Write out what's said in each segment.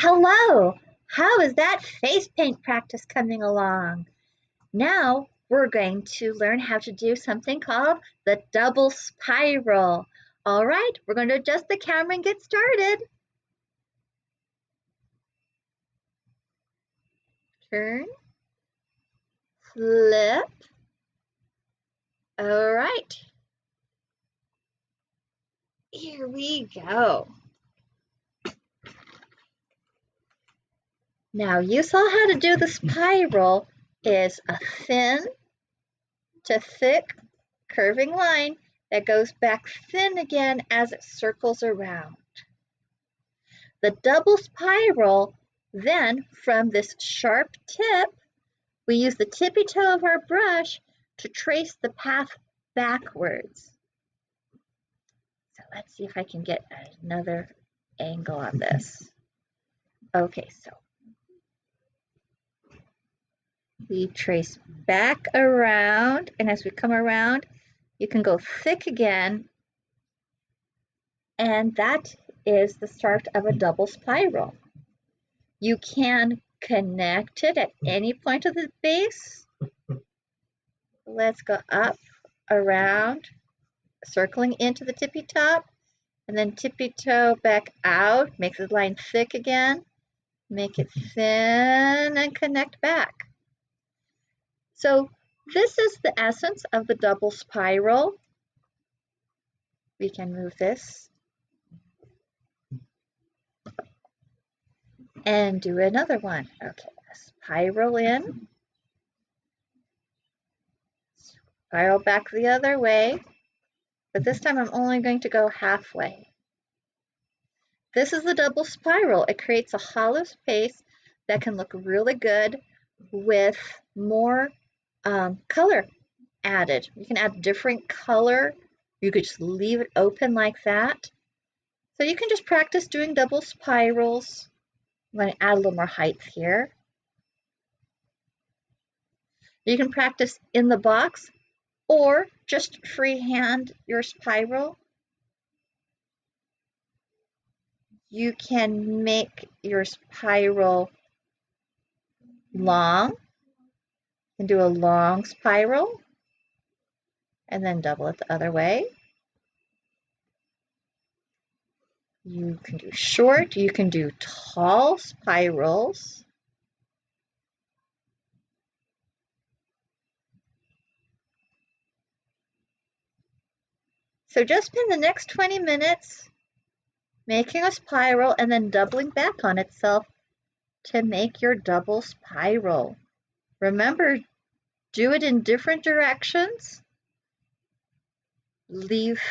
Hello! How is that face paint practice coming along? Now we're going to learn how to do something called the double spiral. All right, we're going to adjust the camera and get started. Turn, flip. All right, here we go. Now you saw how to do the spiral is a thin to thick curving line that goes back thin again as it circles around. The double spiral, then from this sharp tip, we use the tippy toe of our brush to trace the path backwards. So let's see if I can get another angle on this. Okay, so we trace back around, and as we come around, you can go thick again, and that is the start of a double spiral. You can connect it at any point of the base. Let's go up, around, circling into the tippy top, and then tippy toe back out, make the line thick again, make it thin, and connect back. So this is the essence of the double spiral. We can move this and do another one. Okay, spiral in, spiral back the other way, but this time I'm only going to go halfway. This is the double spiral. It creates a hollow space that can look really good with more color added. You can add different color. You could just leave it open like that. So you can just practice doing double spirals. I'm going to add a little more height here. You can practice in the box or just freehand your spiral. You can make your spiral long and do a long spiral and then double it the other way. You can do short, you can do tall spirals. So just spend the next 20 minutes making a spiral and then doubling back on itself to make your double spiral. Remember, do it in different directions. Leave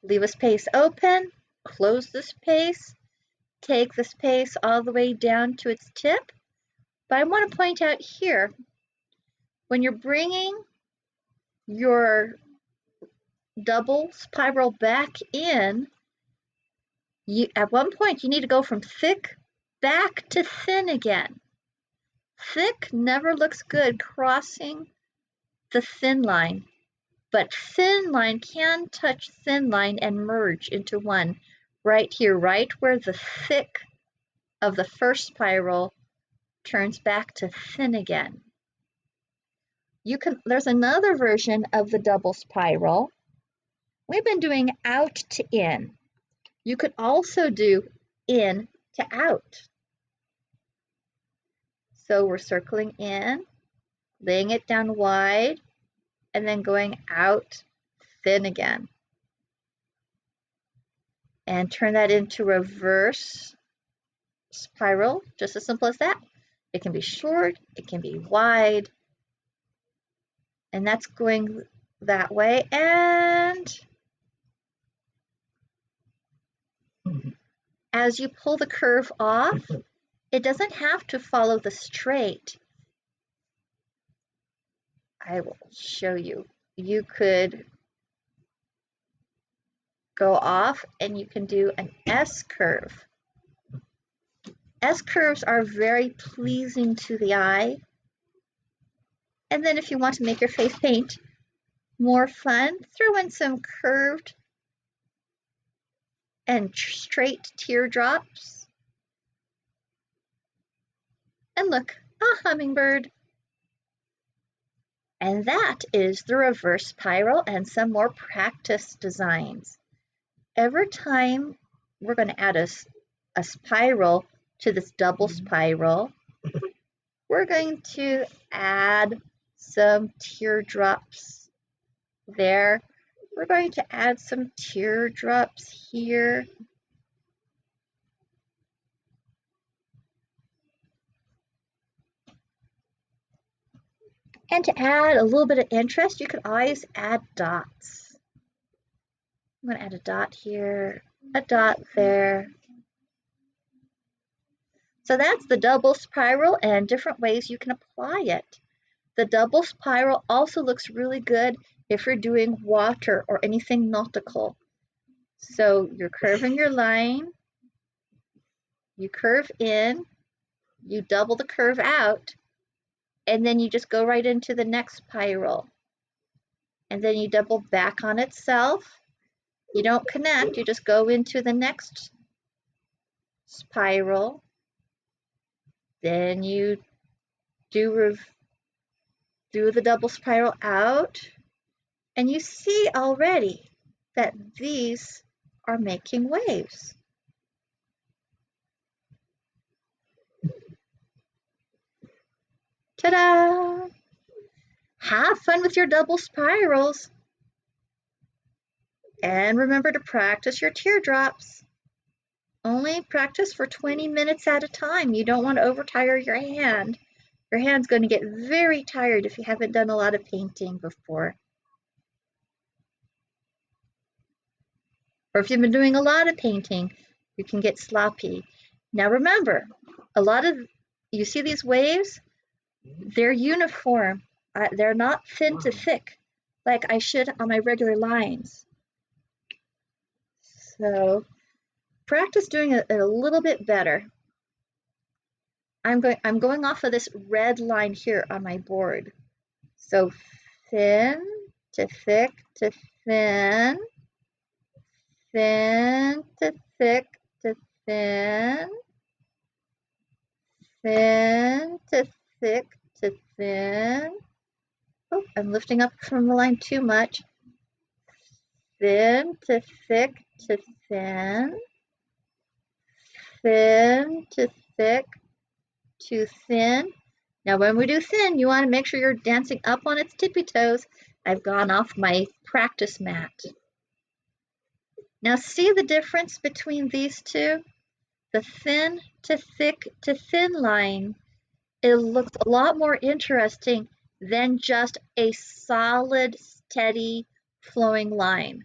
a space open, close the space, take the space all the way down to its tip. But I want to point out here, when you're bringing your double spiral back in, at one point you need to go from thick back to thin again. Thick never looks good crossing the thin line, but thin line can touch thin line and merge into one right here, right where the thick of the first spiral turns back to thin again. There's another version of the double spiral. We've been doing out to in. You could also do in to out. So we're circling in, laying it down wide, and then going out thin again. And turn that into reverse spiral, just as simple as that. It can be short, it can be wide, and that's going that way. And as you pull the curve off, it doesn't have to follow the straight. I will show you. You could go off and you can do an S curve. S curves are very pleasing to the eye. And then if you want to make your face paint more fun, throw in some curved and straight teardrops. And look, a hummingbird. And that is the reverse spiral and some more practice designs. Every time we're going to add a spiral to this double spiral, we're going to add some teardrops there. We're going to add some teardrops here. And to add a little bit of interest, you could always add dots. I'm going to add a dot here, a dot there. So that's the double spiral and different ways you can apply it. The double spiral also looks really good if you're doing water or anything nautical. So you're curving your line, you curve in, you double the curve out, and then you just go right into the next spiral. And then you double back on itself. You don't connect, you just go into the next spiral. Then you do the double spiral out, and you see already that these are making waves. Ta-da! Have fun with your double spirals. And remember to practice your teardrops. Only practice for 20 minutes at a time. You don't want to overtire your hand. Your hand's going to get very tired if you haven't done a lot of painting before. Or if you've been doing a lot of painting, you can get sloppy. Now remember, you see these waves? They're uniform. They're not thin to thick like I should on my regular lines. So practice doing it a little bit better. I'm going off of this red line here on my board. So thin to thick to thin, thin to thick to thin, thin to thick to thin. Oh, I'm lifting up from the line too much. Thin to thick to thin, thin to thick to thin. Now when we do thin, you want to make sure you're dancing up on its tippy toes. I've gone off my practice mat. Now see the difference between these two? The thin to thick to thin line, it looks a lot more interesting than just a solid, steady, flowing line.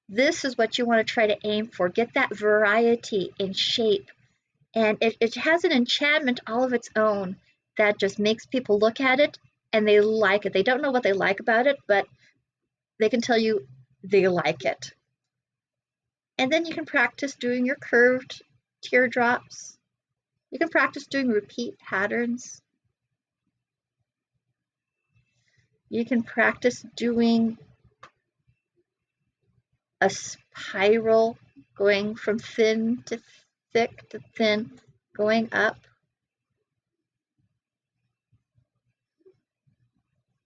This is what you want to try to aim for. Get that variety in shape. And it has an enchantment all of its own that just makes people look at it and they like it. They don't know what they like about it, but they can tell you they like it. And then you can practice doing your curved teardrops. You can practice doing repeat patterns. You can practice doing a spiral going from thin to thick to thin, going up.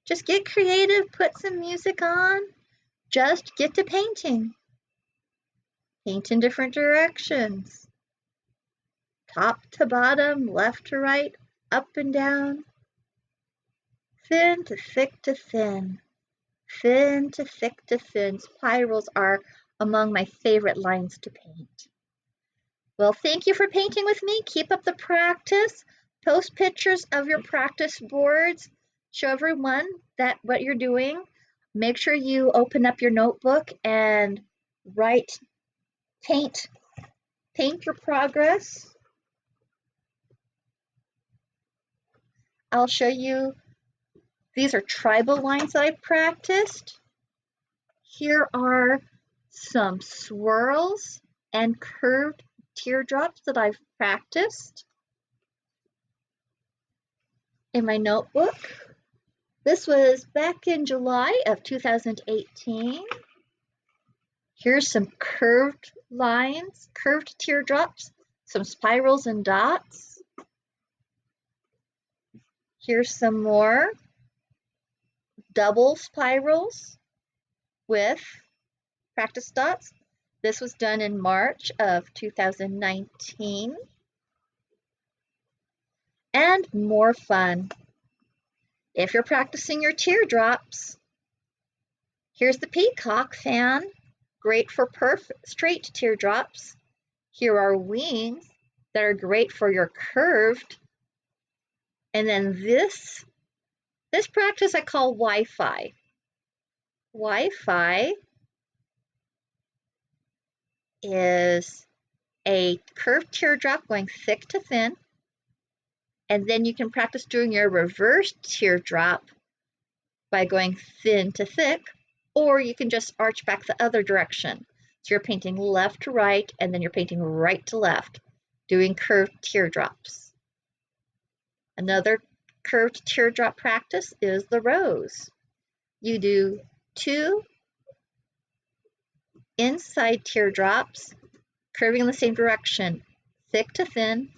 Just get creative, put some music on, just get to painting. Paint in different directions. Top to bottom, left to right, up and down. Thin to thick to thin. Thin to thick to thin. Spirals are among my favorite lines to paint. Well, thank you for painting with me. Keep up the practice. Post pictures of your practice boards. Show everyone what you're doing. Make sure you open up your notebook and paint your progress. I'll show you, these are tribal lines that I practiced. Here are some swirls and curved teardrops that I've practiced in my notebook. This was back in July of 2018. Here's some curved lines, curved teardrops, some spirals and dots. Here's some more double spirals with practice dots. This was done in March of 2019. And more fun. If you're practicing your teardrops, here's the peacock fan, great for straight teardrops. Here are wings that are great for your curved. And then this practice I call Wi-Fi. Wi-Fi is a curved teardrop going thick to thin. And then you can practice doing your reverse teardrop by going thin to thick, or you can just arch back the other direction. So you're painting left to right, and then you're painting right to left, doing curved teardrops. Another curved teardrop practice is the rose. You do 2 inside teardrops, curving in the same direction, thick to thin,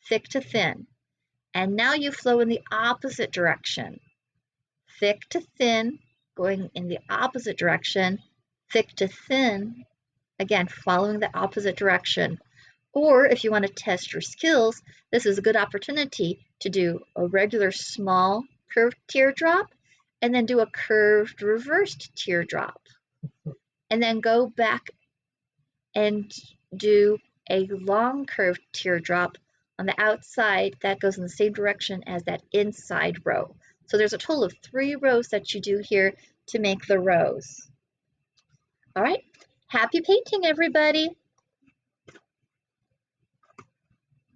thick to thin. And now you flow in the opposite direction, thick to thin, going in the opposite direction, thick to thin, again, following the opposite direction. Or if you want to test your skills, this is a good opportunity to do a regular small curved teardrop and then do a curved reversed teardrop. And then go back and do a long curved teardrop on the outside that goes in the same direction as that inside row. So there's a total of 3 rows that you do here to make the rose. All right, happy painting, everybody.